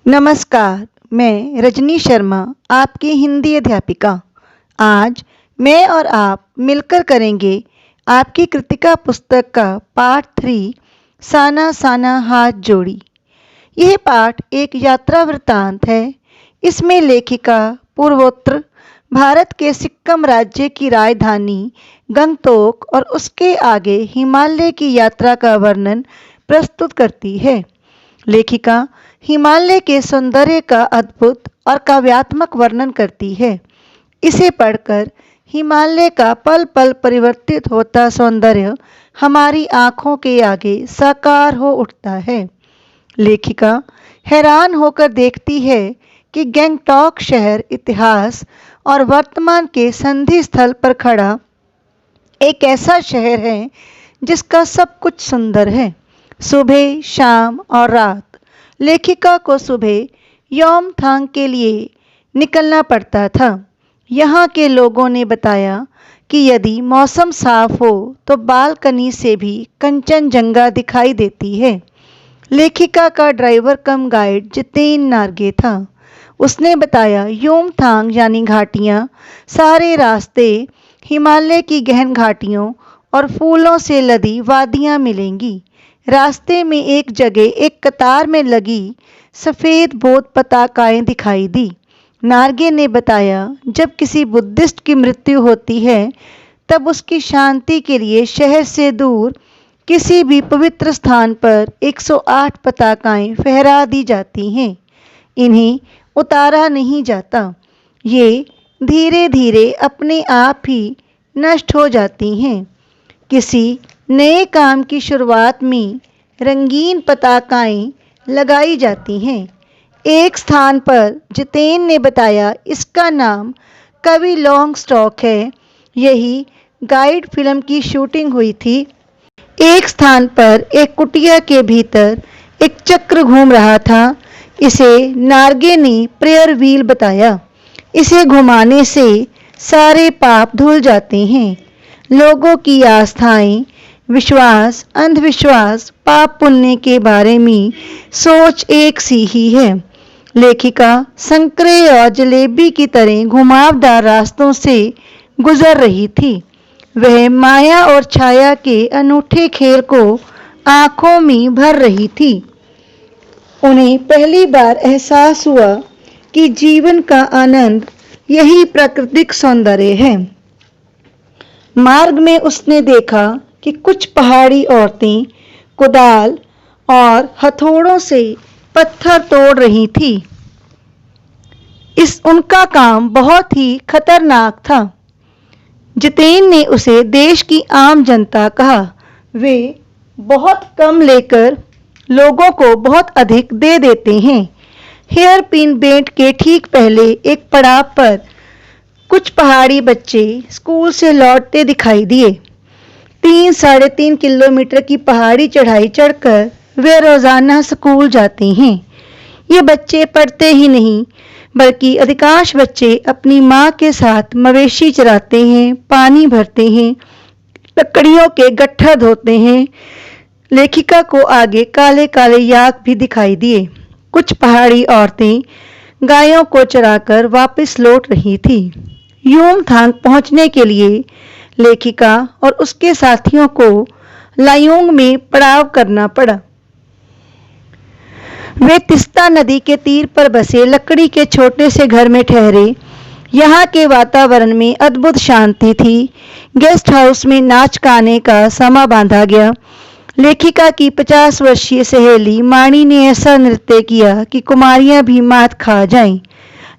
नमस्कार, मैं रजनी शर्मा, आपकी हिंदी अध्यापिका। आज मैं और आप मिलकर करेंगे आपकी कृतिका पुस्तक का पाठ 3 साना साना हाथ जोड़ी। यह पाठ एक यात्रा वृत्तांत है। इसमें लेखिका पूर्वोत्तर भारत के सिक्किम राज्य की राजधानी गंगटोक और उसके आगे हिमालय की यात्रा का वर्णन प्रस्तुत करती है। लेखिका हिमालय के सौंदर्य का अद्भुत और काव्यात्मक वर्णन करती है। इसे पढ़कर हिमालय का पल पल परिवर्तित होता सौंदर्य हमारी आँखों के आगे साकार हो उठता है। लेखिका हैरान होकर देखती है कि गंगटोक शहर इतिहास और वर्तमान के संधि स्थल पर खड़ा एक ऐसा शहर है जिसका सब कुछ सुंदर है। सुबह, शाम और रात लेखिका को सुबह योमथांग के लिए निकलना पड़ता था। यहाँ के लोगों ने बताया कि यदि मौसम साफ हो तो बालकनी से भी कंचनजंगा दिखाई देती है। लेखिका का ड्राइवर कम गाइड जितेन नार्गे था। उसने बताया योमथांग यानी घाटियाँ, सारे रास्ते हिमालय की गहन घाटियों और फूलों से लदी वादियाँ मिलेंगी। रास्ते में एक जगह एक कतार में लगी सफ़ेद बौद्ध पताकाएं दिखाई दी। नार्गे ने बताया जब किसी बुद्धिस्ट की मृत्यु होती है तब उसकी शांति के लिए शहर से दूर किसी भी पवित्र स्थान पर 108 पताकाएं फहरा दी जाती हैं। इन्हें उतारा नहीं जाता। ये धीरे धीरे अपने आप ही नष्ट हो जाती हैं। किसी नए काम की शुरुआत में रंगीन पताकाएं लगाई जाती हैं। एक स्थान पर जितेन ने बताया इसका नाम कवि लॉन्ग स्टॉक है। यही गाइड फिल्म की शूटिंग हुई थी। एक स्थान पर एक कुटिया के भीतर एक चक्र घूम रहा था। इसे नार्गे ने प्रेयर व्हील बताया। इसे घुमाने से सारे पाप धुल जाते हैं। लोगों की आस्थाएं, विश्वास, अंधविश्वास, पाप पुण्य के बारे में सोच एक सी ही है। लेखिका संकरे और जलेबी की तरह घुमावदार रास्तों से गुजर रही थी। वह माया और छाया के अनूठे खेल को आंखों में भर रही थी। उन्हें पहली बार एहसास हुआ कि जीवन का आनंद यही प्राकृतिक सौंदर्य है। मार्ग में उसने देखा कि कुछ पहाड़ी औरतें कुदाल और हथौड़ों से पत्थर तोड़ रही थी। उनका काम बहुत ही खतरनाक था। जितेन ने उसे देश की आम जनता कहा। वे बहुत कम लेकर लोगों को बहुत अधिक दे देते हैं। हेयर पिन बेंट के ठीक पहले एक पड़ाव पर कुछ पहाड़ी बच्चे स्कूल से लौटते दिखाई दिए। 3-3.5 किलोमीटर की पहाड़ी चढ़ाई चढ़कर वे रोजाना स्कूल जाते हैं। ये बच्चे पढ़ते ही नहीं बल्कि अधिकांश बच्चे अपनी माँ के साथ मवेशी चराते हैं, पानी भरते हैं, लकड़ियों के गट्ठर धोते हैं। लेखिका को आगे काले काले याक भी दिखाई दिए। कुछ पहाड़ी औरतें गायों को चराकर वापस लौट रही थी। योमथांग पहुंचने के लिए लेखिका और उसके साथियों को लायोंग में पड़ाव करना पड़ा। वे तिस्ता नदी के तीर पर बसे लकड़ी के छोटे से घर में ठहरे। यहाँ के वातावरण में अद्भुत शांति थी। गेस्ट हाउस में नाच गाने का समा बांधा गया। लेखिका की 50 वर्षीय सहेली माणी ने ऐसा नृत्य किया कि कुमारियां भी मात खा जाएं।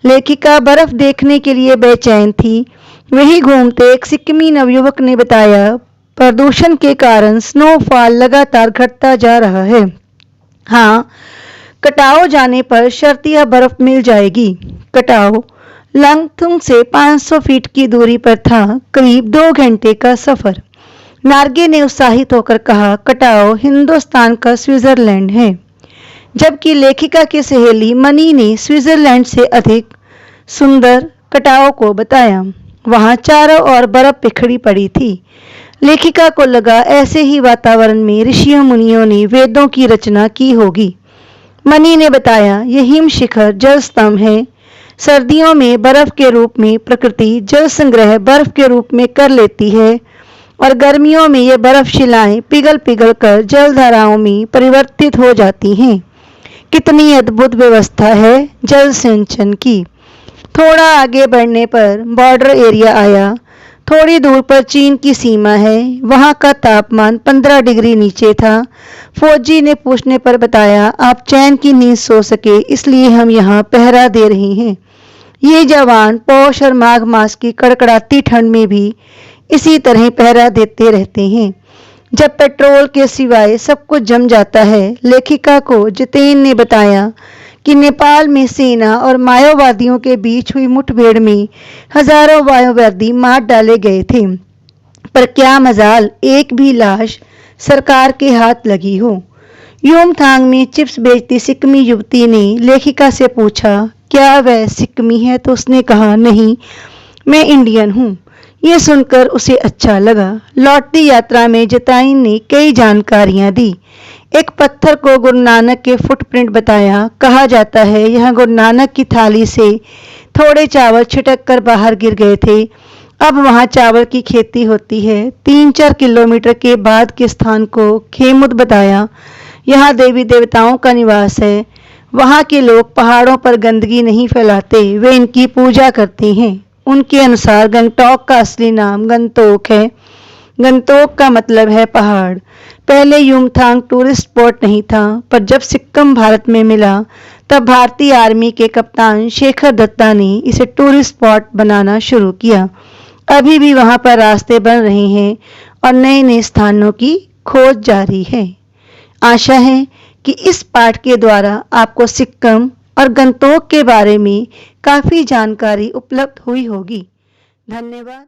लेखिका बर्फ देखने के लिए बेचैन थी। वही घूमते एक सिक्किमी नवयुवक ने बताया प्रदूषण के कारण स्नोफॉल लगातार घटता जा रहा है। हाँ, कटाओ जाने पर शर्तिया बर्फ मिल जाएगी। कटाओ लंगथुंग से 500 फीट की दूरी पर था, करीब 2 घंटे का सफर। नार्गे ने उत्साहित होकर कहा, कटाओ हिंदुस्तान का स्विट्जरलैंड है। जबकि लेखिका की सहेली मनी ने स्विट्जरलैंड से अधिक सुंदर कटाओ को बताया। वहां चारों ओर बर्फ बिखरी पड़ी थी। लेखिका को लगा ऐसे ही वातावरण में ऋषियों मुनियों ने वेदों की रचना की होगी। मनी ने बताया, ये हिम शिखर जल स्तंभ है। सर्दियों में बर्फ के रूप में प्रकृति जल संग्रह बर्फ के रूप में कर लेती है और गर्मियों में ये बर्फ शिलाएं पिघल पिघल कर जलधाराओं में परिवर्तित हो जाती हैं। कितनी अद्भुत व्यवस्था है जल सिंचन की। थोड़ा आगे बढ़ने पर बॉर्डर एरिया आया। थोड़ी दूर पर चीन की सीमा है। वहां का तापमान 15 डिग्री नीचे था। फौजी ने पूछने पर बताया, आप चैन की नींद सो सके इसलिए हम यहाँ पहरा दे रहे हैं। ये जवान पौष और माघ मास की कड़कड़ाती ठंड में भी इसी तरह पहरा देते रहते हैं। जब पेट्रोल के सिवाय सब कुछ जम जाता है। लेखिका को जितेन ने बताया कि नेपाल में सेना और माओवादियों के बीच हुई मुठभेड़ में हजारों माओवादी मार डाले गए थे, पर क्या मजाल एक भी लाश सरकार के हाथ लगी हो। युमथांग में चिप्स बेचती सिक्किमी युवती ने लेखिका से पूछा, क्या वह सिक्किमी है? तो उसने कहा, नहीं, मैं इंडियन हूँ। ये सुनकर उसे अच्छा लगा। लौटती यात्रा में जिताइन ने कई जानकारियां दी। एक पत्थर को गुरु नानक के फुटप्रिंट बताया। कहा जाता है यह गुरु नानक की थाली से थोड़े चावल छिटक कर बाहर गिर गए थे। अब वहां चावल की खेती होती है। 3-4 किलोमीटर के बाद के स्थान को खेमुद बताया। यहाँ देवी देवताओं का निवास है। वहाँ के लोग पहाड़ों पर गंदगी नहीं फैलाते, वे इनकी पूजा करते हैं। उनके अनुसार गंगटोक का असली नाम गंतोक है। गंतोक का मतलब है पहाड़। पहले युमथांग टूरिस्ट स्पॉट नहीं था, पर जब सिक्किम भारत में मिला तब भारतीय आर्मी के कप्तान शेखर दत्ता ने इसे टूरिस्ट स्पॉट बनाना शुरू किया। अभी भी वहां पर रास्ते बन रहे हैं और नए नए स्थानों की खोज जारी है। आशा है कि इस पाठ के द्वारा आपको सिक्किम और गंतोक के बारे में काफ़ी जानकारी उपलब्ध हुई होगी। धन्यवाद।